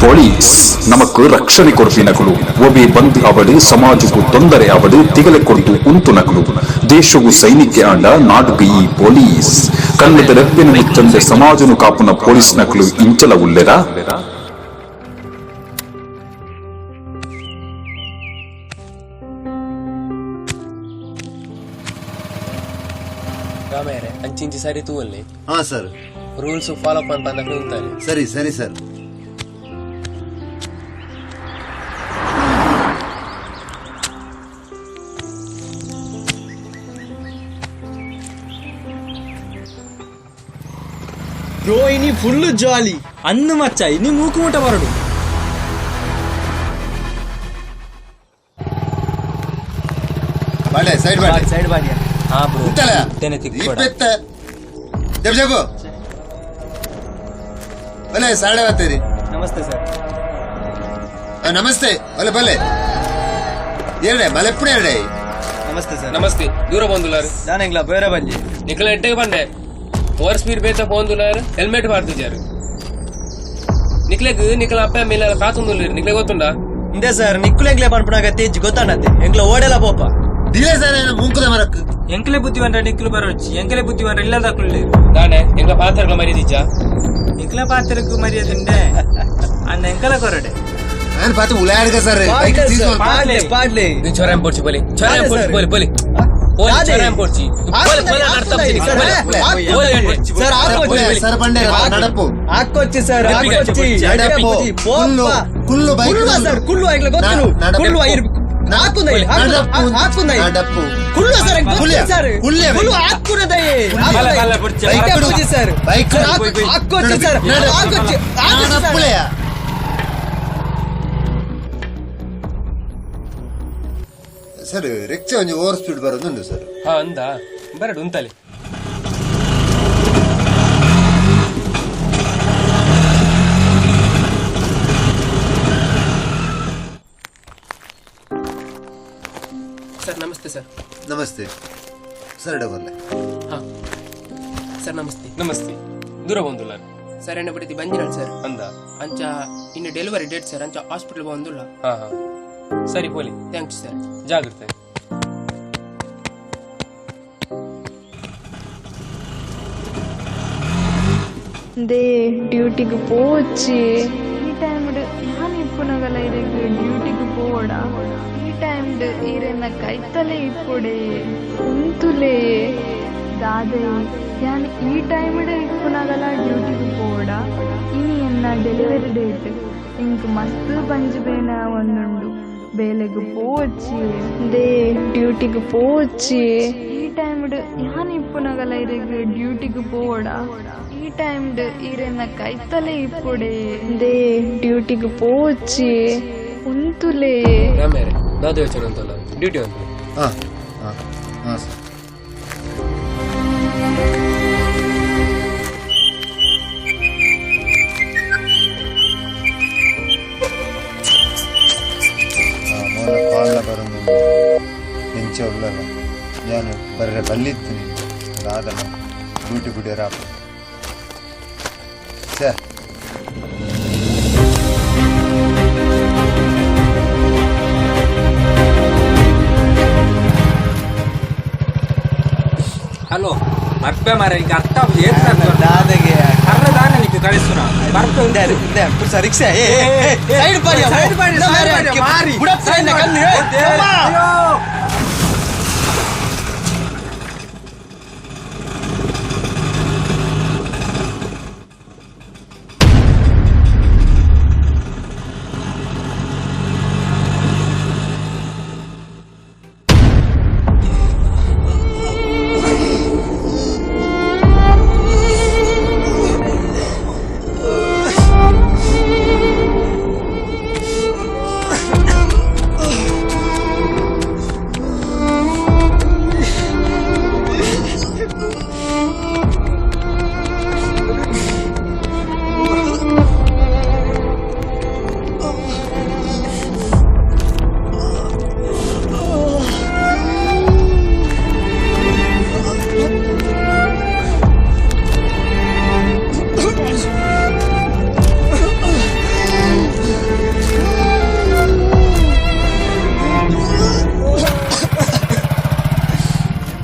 Police ನಮಕ್ ರಕ್ಷಣೆ ಕೊಡ್ತಿನಕಲು ಒಬ್ಬೆ ಬಂದ್ ಅವಡು ಸಮಾಜಕ್ಕೂ ತೊಂದರೆ ಅವಡು ತಿಗಲೆ ಕೊಡ್ತು ಉಂತುನಕಲು ದೇಶಗೂ ಸೈನಿಕ ಆಂಡ ನಾಡುಗೆ ಈ ಪೊಲೀಸ್ ಕನ್ನಡ ರೆಪ್ಪಿನ ಮುಚ್ಚಂದೆ ಸಮಾಜನು ಕಾಪುನ ಪೊಲೀಸ್ ನಕಲು ಇಂಚಲ ಉಲ್ಲೆರ ಅಂಚಿಂಚಿ ಸರಿ ತೂವಲ್ಲಿ ಹಾ ಸರ್ ರೂಲ್ಸ್ ಫಾಲೋ ಅಪ್ ಅಂತ ಅಂತಾರೆ. ಸರಿ ಸರಿ ಸರ್. ಬ್ರೋ ಇನಿ ಫುಲ್ ಜಾಲಿ ಅನ್ನು ಮಚ್ಚ ಇನಿ ಮೂಕು ಮುಟ ಬರಡು ಬಾಳೆ ಸೈಡ್ ಬಾಳೆ ಸೈಡ್ ಬಾಡಿಯ ಹಾ ಬ್ರೋ ಉತ್ತಲ ತೆನೆ ತಿಕ್ಕೋಡ ಇಪ್ಪತ್ತ ಜಬ್ ಜಬ್ ಬಲೆ ಸಾಡೆ ಬತ್ತೀರಿ. ನಮಸ್ತೆ ಸರ್. ನಮಸ್ತೆ ಬಲೆ ಬಲೆ ಎರಡೆ ಮಲೆಪ್ಪುಣೆ ಎರಡೆ. ನಮಸ್ತೆ ಸರ್. ನಮಸ್ತೆ ದೂರ ಬಂದುಲಾರು ನಾನೆಂಗ್ಲ ಬೇರೆ ಬಂಜಿ ನಿಖಲ ಎಡ್ಡೆಗೆ ಬಂದೆ ಓವರ್ ಸ್ಪೀಡ್ ಬೇತ ಬಂದುಲಾರು ಹೆಲ್ಮೆಟ್ ಪಾಡ್ತಿದ್ದಾರೆ ನಿಕ್ಲೆಗ್ ನಿಖಲ ಅಪ್ಪ ಮೇಲೆ ಕಾತುಂದುಲ್ಲಾರು ನಿಕ್ಲೆ ಗೊತ್ತುಂಡ ಇಂದೇ ಸರ್ ನಿಕ್ಕುಲೆಂಗ್ಲೆ ಪನ್ಪುನಾಗ ತೇಜ್ ಗೊತ್ತಾನತ್ತೆ ಎಂಗ್ಲ ಓಡೆಲ್ಲ ಪೋಪ ದಿಲೆ ಸರ್ ಮುಂಕುದ ಮರಕ್ ಎಂಕ್ಲೆ ಬುದ್ಧಿವಂತ ನಿಕ್ಕಲು ಬರೋಚ್ಚಿ ಎಂಕ್ಲೆ ಬುದ್ಧಿವಂತ ಇಲ್ಲದ ಕುಳ್ಳಿ ದಾಣೆ ಎಂಗ್ಲ ಪಾತ್ರಗಳ ಮರ್ಯಾದಿಜ್ಜ ಎಂಕ್ಲ ಪಾತ್ರಕ್ಕೂ ಮರ್ಯಾದಿಂಡೆ ಅನ್ನ ಎಂಕಲ ಕೊರಡೆ ನಾನು ಪಾತ್ರ ಉಲಾಡ್ಗ ಸರ್ ಪಾಡ್ಲೆ ಪಾಡ್ಲೆ ನೀನು ಚೊರಾಂ ಪೋಡ್ಚಿ ಬಲಿ ಚೊರಾಂ ಪೋಡ್ಚಿ ಬಲಿ ಬಲಿ ಓಲಿ ಚೊರಾಂ ಪೋಡ್ಚಿ ಬಲಿ ಬಲಿ ಅರ್ಥ ಆಗ್ತಿದೆ ಸರ್ ಹಾಕೋಚ್ಚಿ ಸರ್ ಬಂಡೆ ನಡಪು ಹಾಕೋಚ್ಚಿ ಸರ್ ಹಾಕೋಚ್ಚಿ ನಡಪು ಕುಲ್ಲು ಕುಲ್ಲು ಬೈಕ್ ಕುಲ್ಲು ಸರ್ ಕುಲ್ಲು ಆಗ್ಲೇ ಗೊತ್ತು ಕುಲ್ಲು ಹಾಕುಂದೈ ಹಾಕುಂದೈ ನಡಪು ಕುಲ್ಲು ಸರ್ ಗೊತ್ತು ಸರ್ ಕುಲ್ಲು ಹಾಕುನದೈ ಹಾಕೋಚ್ಚಿ ಸರ್ ಬೈಕ್ ಹಾಕೋಚ್ಚಿ ಸರ್ ಹಾಕೋಚ್ಚಿ ನಡಪುಲೆಯ ಸರ್ ರಿಕ್ಷಾ ಒಂಜಿ ಓವರ್ ಸ್ಪೀಡ್ ಬರೋದುಂಡು ಸರ್. ಹಾ ಅಂದ ಬರಡು ಉಂತಲೆ ಸರ್ ನಮಸ್ತೆ ಸರ್. ನಮಸ್ತೆ ಸರ್ ಡಬಲ್ಲೆ. ಹಾ ಸರ್ ನಮಸ್ತೆ ನಮಸ್ತೆ ದೂರ ಬಂದುಲಾರು ಸರ್ ಎಣ್ಣೆ ಬಿಡ್ತಿ ಬಂದಿರಲ್ಲ ಸರ್ ಅಂದ ಅಂಚ ಇನ್ನು ಡೆಲಿವರಿ ಡೇಟ್ ಸರ್ ಅಂಚ ಹಾಸ್ಪಿಟಲ್ ಬಂದುಲ್ಲ. ಹಾ ಹಾ ಸರಿ ಪೋಲಿ ಥ್ಯಾಂಕ್ಸ್ ಸರ್. ಜಾಗ್ರತೆ ದೇ ಡ್ಯೂಟಿಗೆ ಪೋಚಿ ಈ ಟೈಮ್ ഞാൻ ഇപ്പുനകല ഇരക്ക് ಡ್ಯೂಟಿಗೆ പോടാ ഈ ടൈം ഇരന്ന കൈത്തലേ ഇപ്പോടെ ഉന്തുലേ ദാദേ ഞാൻ ഈ ടൈമിടെ ഇപ്പുനകല ಡ್ಯೂಟಿಗೆ പോടാ ഇനി എന്ന ഡെലിവറി ഡേറ്റ് എനിക്ക് മസ്ത് പഞ്ച് പേന വന്നുണ്ട് ಬೇಲೆಗೆ ಪೋಚಿ ದೇ ಡ್ಯೂಟಿಗೆ ಪೋಚಿ ಈ ಟೈಮ್ ഞാൻ ഇപ്പുനകല ഇരക്ക് ಡ್ಯೂಟಿಗೆ പോടാ ಈ ಟೈಮ್ ಇರೆನ್ನ ಕೈತಲೇ ಇಪ್ಪುಡೆ ದೇ ಡ್ಯೂಟಿಗೆ ಪೋಚಿ ಉಂತುಲೇ ರಾಮೇರೆ ದಾದ ಯೋಚನೆ ಅಂತಲ್ಲ ಡ್ಯೂಟಿ ಅಂತ ಹಾ ಹಾ ಹಾ ಸರ್. ಮೋನ ಕಾಲ ಬರೋದು ಹೆಂಚೆ ಉಳ್ಳಲ್ಲ ನಾನು ಬರ್ರೆ ಬಲ್ಲಿತ್ತೀನಿ ಅದಾದಲ್ಲ ಡ್ಯೂಟಿ ಬಿಡಿಯರಾಪ ಸರ್. ಹಲೋ ಬರ್ಪೆ ಮಾರ ಈಗ ಅರ್ಥ ದಾದಗೆ ಕರ್ರ ದಾನ ನಿಕ್ಕೆ ಕಳಿಸುನ ಬರ್ಪೆ ಉಂಟಾರು ಸರ್ ರಿಕ್ಷಾ ಸೈಡ್ ಪಾಡಿ ಸೈಡ್ ಪಾಡಿ ಮಾರಿ ಬುಡಪ್ ಸೈಡ್ ಕಣ್ಣು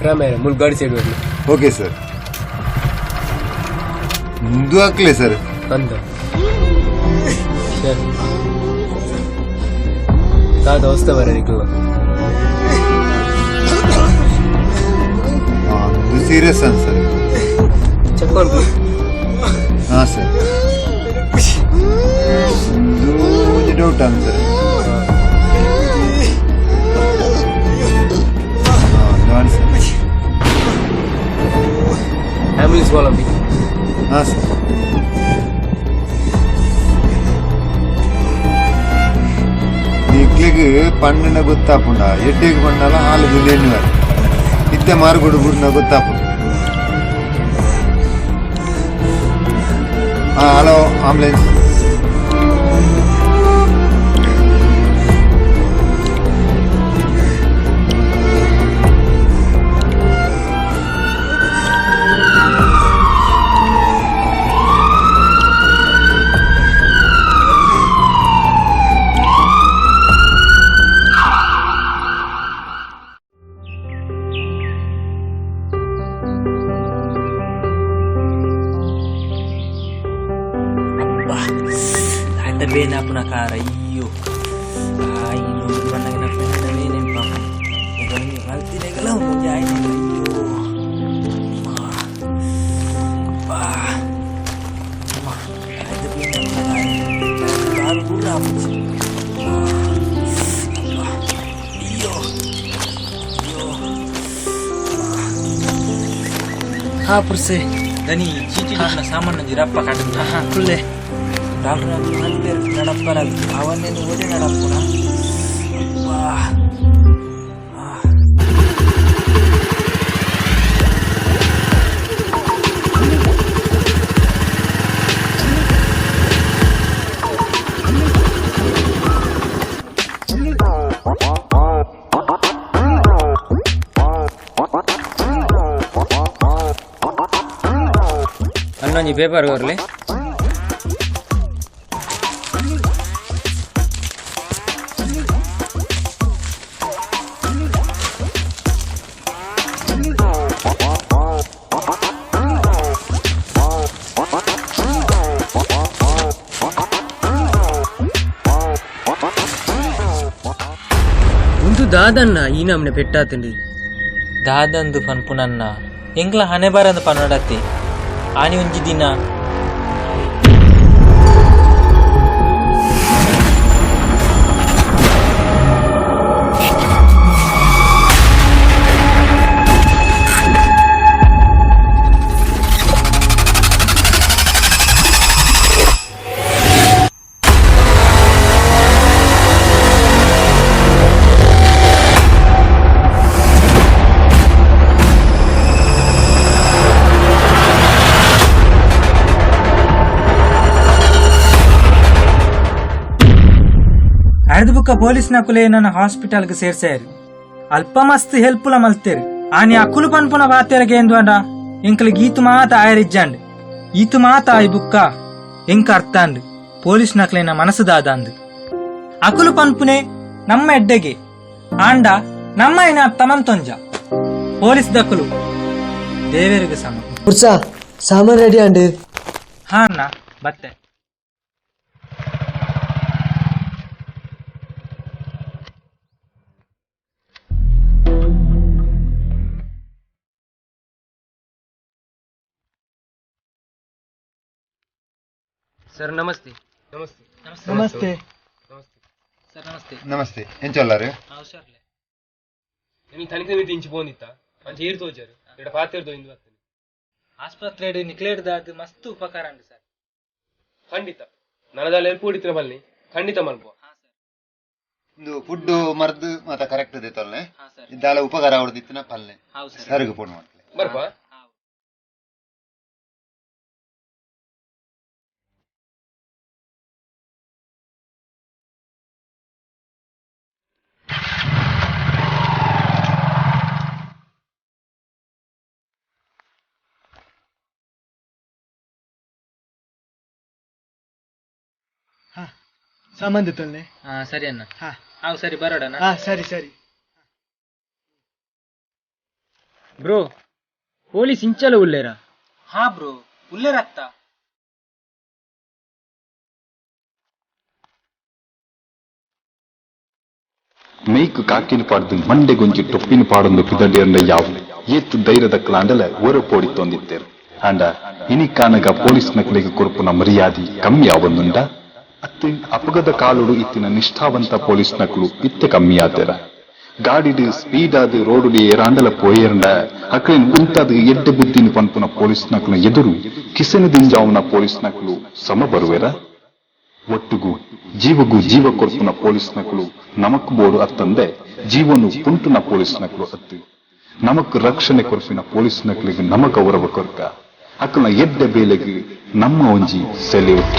ಕ್ಯಾಮೆರಾ ಮುಲ್ ಗಾಡಿ ಸೈಡ್ ಬರಲಿ ಓಕೆ ಸರ್ ಮುಂದೆ ಹಾಕ್ಲೆ ಸರ್ ಅಂದ ತಾತ ಹೊಸ್ತ ಬರಲಿಕ್ಕಿಲ್ಲ ಇದು ಸೀರಿಯಸ್ ಅನ್ ಸರ್ ಚೆಕ್ ಮಾಡ್ಕೊ ಹಾಂ ಸರ್ ಇದು ಡೌಟ್ ಅನ್ ಸರ್ ಆಂಬ್ಯುಲೆನ್ಸ್ ಬಾಲಂಬಿ ಹಾಂ ಸರ್ ಇಕ್ಲಿಗೆ ಪಣ್ಣನ ಗೊತ್ತಾಪುಂಡ ಎಡ್ಡೆಗೆ ಪಣ್ಣಲ್ಲ ಹಾಲು ಬಿಲ್ಲೆಣ್ಣು ಇತ್ತೆ ಮಾರುಗುಡು ಗುಡ್ನ ಗೊತ್ತಾಪುಂಡ ಹಾಂ hello ambulance ada bena pun akara iyo ino mana kena pena ini papa kalau ni nanti dia kalau mau jai iyo ada bena pun akara baru gula iyo ha perse dani cici na saman na jirappa kadang ha kulle doctor ಹಂಗೆ ನಡಪ್ಪರಾಗ ಅವನ್ನೇನು ಓದಿ ನಡಪ್ಪನ ಅಣ್ಣೊಂಜಿ paper ಬರಲಿ ದಾದನ್ನ ಈ ನಮ್ನೆ ಪೆಟ್ಟಾತಂಡಿ ದಾದಂದು ಪನ್ಪುನನ್ನ ಎಂಗ್ಲ ಹಣೆ ಬಾರಂದು ಪನ್ನಡತ್ತೆ ಆನಿ ಒಂಜಿ ದಿನ ಅರ್ಧಬುಕ್ಕ police ನಕುಲೆ ನನ್ನ ಹಾಸ್ಪಿಟಲ್ಗೆ ಸೇರ್ಸಾರು ಅಲ್ಪ ಮಸ್ತ್ ಹೆಲ್ಪ್ಲ ಮಲ್ತೇರು ಆನಿ ಅಕುಲು ಪನ್ಪುನ ಬಾತೆರಗೆ ಎಂದು ಅಂಡ ಎಂಕಲಿಗೆ ಈತು ಮಾತ ಆಯರಿಜ್ಜಂಡ್ ಈತು ಮಾತ ಆಯ್ ಬುಕ್ಕ ಎಂಕ ಅರ್ಥ ಅಂಡ್ ಪೊಲೀಸ್ ನಕಲೇನ ಮನಸ್ಸುದಾದಂಡ್ ಅಕುಲು ಪನ್ಪುನೆ ನಮ್ಮ ಎಡ್ಡೆಗೆ ಆಂಡ ನಮ್ಮ ಏನ ಅರ್ಥ ಮಂತೊಂಜ ಪೊಲೀಸ್ ದಕುಲು ದೇವರಿಗೆ ಸಮ ಸಾಮಾನ್ ರೆಡಿ ಅಂಡ್ ಹಾ ಅಣ್ಣ ಬತ್ತೆ ಸರ್ ನಮಸ್ತೆ ನಮಸ್ತೆ ನಮಸ್ತೆ ಸರ್ ನಮಸ್ತೆ ನಮಸ್ತೆ ಎಂಚಲ್ಲಾರು ಹುಷಾರ್ಲೆ ನಿಮಗೆ ತನಿಖೆ ಮಿತಿ ಇಂಚು ಪೋಂದಿತ್ತ ಅಂಚೆ ಏರ್ ತೋಜಾರು ಇಡ ಪಾತೆರ್ದೋ ಇಂದು ಬರ್ತೇನೆ ಆಸ್ಪತ್ರೆ ನಿಕ್ಲೇಡ್ದು ಮಸ್ತ್ ಉಪಕಾರ ಅಂಡ್ ಸರ್ ಖಂಡಿತ ನನ್ನದಲ್ಲಿ ಹೆಲ್ಪ್ ಹೊಡಿತಿನ ಬಲ್ಲಿ ಖಂಡಿತ ಮನ್ಪೋ ಇದು ಫುಡ್ ಮರ್ದು ಮತ್ತೆ ಕರೆಕ್ಟ್ ಇದ್ದಲ್ಲ ಹಾ ಸರ್ ಇದ್ದಾಲ ಉಪಕಾರ ಹೊಡೆದಿತ್ತಿನ ಪಲ್ಲೆ ಹೌದು ಸರ್ ಸರ್ಗೆ ಫೋನ್ ಮಾಡ್ತೇನೆ ಬರ್ಪಾ ಸಾಮಾನ್ ತೊಳ್ಳೆ ಹಾ ಸರಿ ಅಣ್ಣ ಹಾ ಹಾವು ಸರಿ ಬರೋಡಣ್ಣ ಹಾ ಸರಿ ಸರಿ ಬ್ರೋ ಪೊಲೀಸ್ ಇಂಚಲ ಉಳ್ಳೇರ ಹಾ ಬ್ರೋ ಉಳ್ಳೇರತ್ತ ಮೇಯ್ಕ್ ಕಾಕಿನ ಪಾಡ್ದು ಮಂಡೆ ಗೊಂಜಿ ಟೊಪ್ಪಿನ ಪಾಡೊಂದು ಪಿದಂಡಿಯಂಡ ಯಾವು ಏತ್ ಧೈರ್ಯದ ಕ್ಲಾಂಡಲ ಒರ ಪೋಡಿ ತೊಂದಿತ್ತೇರು ಅಂಡ ಇನಿ ಕಾನಗ ಪೊಲೀಸ್ ನಕಲಿಗೆ ಕೊರಪುನ ಮರ್ಯಾದಿ ಕಮ್ಮಿ ಆವೊಂದುಂಡ ಅತ್ತೆ ಅಪಗದ ಕಾಲುಡು ಇತ್ತಿನ ನಿಷ್ಠಾವಂತ ಪೊಲೀಸ್ ನಕಲು ಇತ್ತೆ ಕಮ್ಮಿ ಆತೇರ ಗಾಡಿಡು ಸ್ಪೀಡ್ ಆದ ರೋಡುಡಿ ಏರಾಂಡಲ ಪೋಯೇರಂಡ ಅಕ್ಲೇನ್ ಉಂತಾದ ಎಡ್ಡೆ ಬುದ್ಧಿನ ಪನ್ಪುನ ಪೊಲೀಸ್ ನಕಲು ಎದುರು ಕಿಸನ ದಿಂಜಾವುನ ಪೊಲೀಸ್ ನಕಲು ಸಮ ಬರುವೆರ ಒಟ್ಟುಗೂ ಜೀವಗೂ ಜೀವ ಕೊರ್ಪುನ ಪೊಲೀಸ್ ನಕಲು ನಮಕ್ ಬೋಡು ಅತ್ತಂದೆ ಜೀವನು ಪುಂಟುನ ಪೊಲೀಸ್ ನಕಲು ಅತ್ತು ನಮಕ್ ರಕ್ಷಣೆ ಕೊರ್ಪಿನ ಪೊಲೀಸ್ ನಕಲಿಗೆ ನಮ ಗೌರವ ಕೊರ್ಕ ಅಕ್ಕನ ಎಡ್ಡೆ ಬೇಲೆಗೆ ನಮ್ಮ ಒಂಜಿ ಸೆಲ್ಯೂಟ್.